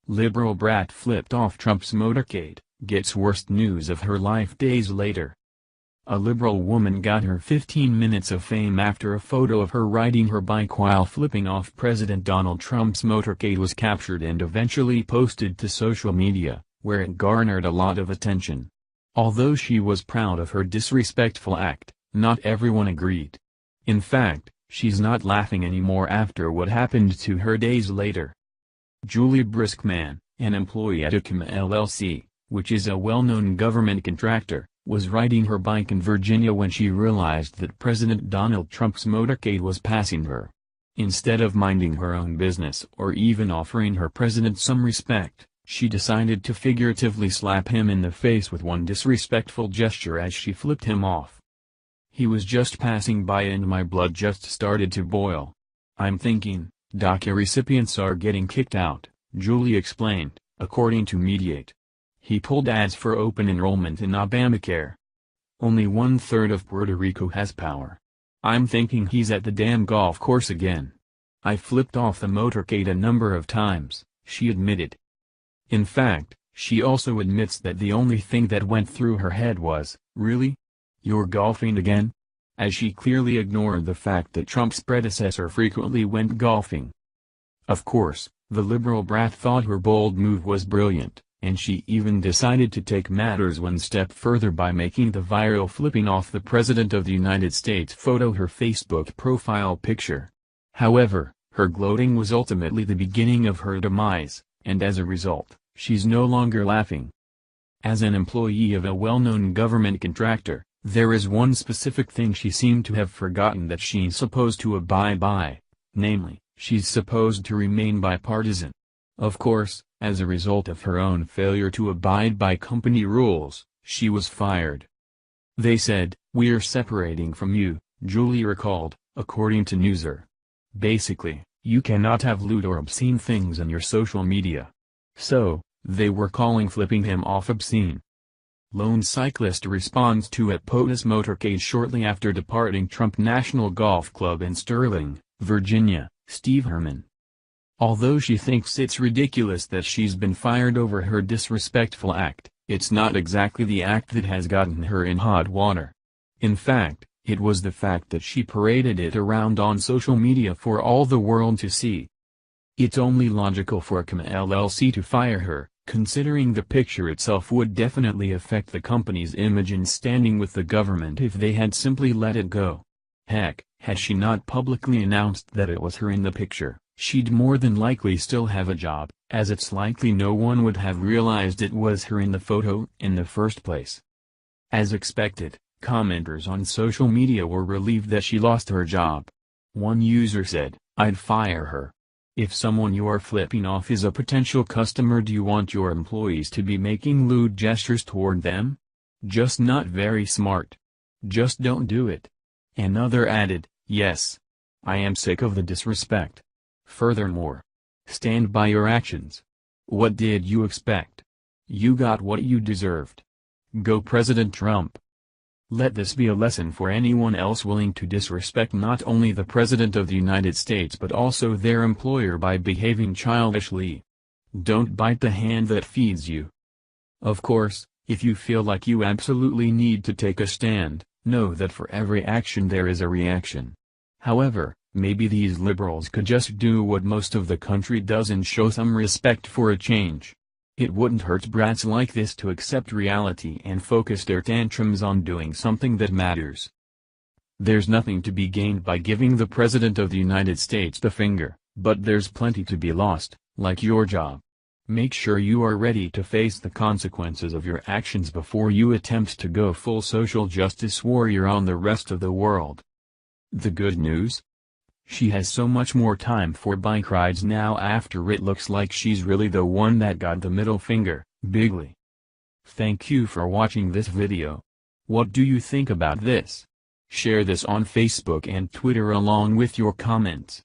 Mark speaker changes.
Speaker 1: Liberal Brat flipped off Trump's motorcade, gets worst news of her life days later. A liberal woman got her 15 minutes of fame after a photo of her riding her bike while flipping off President Donald Trump's motorcade was captured and eventually posted to social media, where it garnered a lot of attention. Although she was proud of her disrespectful act, not everyone agreed. In fact, she's not laughing anymore after what happened to her days later. Julie Briskman, an employee at ENquiry LLC, which is a well-known government contractor, was riding her bike in Virginia when she realized that President Donald Trump's motorcade was passing her. Instead of minding her own business or even offering her president some respect, she decided to figuratively slap him in the face with one disrespectful gesture as she flipped him off. "He was just passing by and my blood just started to boil. I'm thinking, DACA recipients are getting kicked out," Julie explained, according to Mediate. "He pulled ads for open enrollment in Obamacare. Only 1/3 of Puerto Rico has power. I'm thinking he's at the damn golf course again. I flipped off the motorcade a number of times," she admitted. In fact, she also admits that the only thing that went through her head was, "Really? You're golfing again?" as she clearly ignored the fact that Trump's predecessor frequently went golfing. Of course, the liberal Brat thought her bold move was brilliant, and she even decided to take matters one step further by making the viral flipping off the President of the United States photo her Facebook profile picture. However, her gloating was ultimately the beginning of her demise, and as a result, she's no longer laughing. As an employee of a well-known government contractor, there is one specific thing she seemed to have forgotten that she's supposed to abide by, namely, she's supposed to remain bipartisan. Of course, as a result of her own failure to abide by company rules, she was fired. "They said, 'We're separating from you,'" Julie recalled, according to Newser. "Basically, you cannot have lewd or obscene things on your social media. So, they were calling flipping him off obscene." Lone cyclist responds to at POTUS motorcade shortly after departing Trump National Golf Club in Sterling, Virginia, Steve Herman. Although she thinks it's ridiculous that she's been fired over her disrespectful act, it's not exactly the act that has gotten her in hot water. In fact, it was the fact that she paraded it around on social media for all the world to see. It's only logical for ENquiry LLC to fire her, considering the picture itself would definitely affect the company's image and standing with the government if they had simply let it go. Heck, had she not publicly announced that it was her in the picture, she'd more than likely still have a job, as it's likely no one would have realized it was her in the photo in the first place. As expected, commenters on social media were relieved that she lost her job. One user said, "I'd fire her. If someone you are flipping off is a potential customer, do you want your employees to be making lewd gestures toward them? Just not very smart. Just don't do it." Another added, "Yes. I am sick of the disrespect. Furthermore, stand by your actions. What did you expect? You got what you deserved. Go President Trump." Let this be a lesson for anyone else willing to disrespect not only the President of the United States but also their employer by behaving childishly. Don't bite the hand that feeds you. Of course, if you feel like you absolutely need to take a stand, know that for every action there is a reaction. However, maybe these liberals could just do what most of the country does and show some respect for a change. It wouldn't hurt brats like this to accept reality and focus their tantrums on doing something that matters. There's nothing to be gained by giving the President of the United States the finger, but there's plenty to be lost, like your job. Make sure you are ready to face the consequences of your actions before you attempt to go full social justice warrior on the rest of the world. The good news? She has so much more time for bike rides now after it looks like she's really the one that got the middle finger, bigly. Thank you for watching this video. What do you think about this? Share this on Facebook and Twitter along with your comments.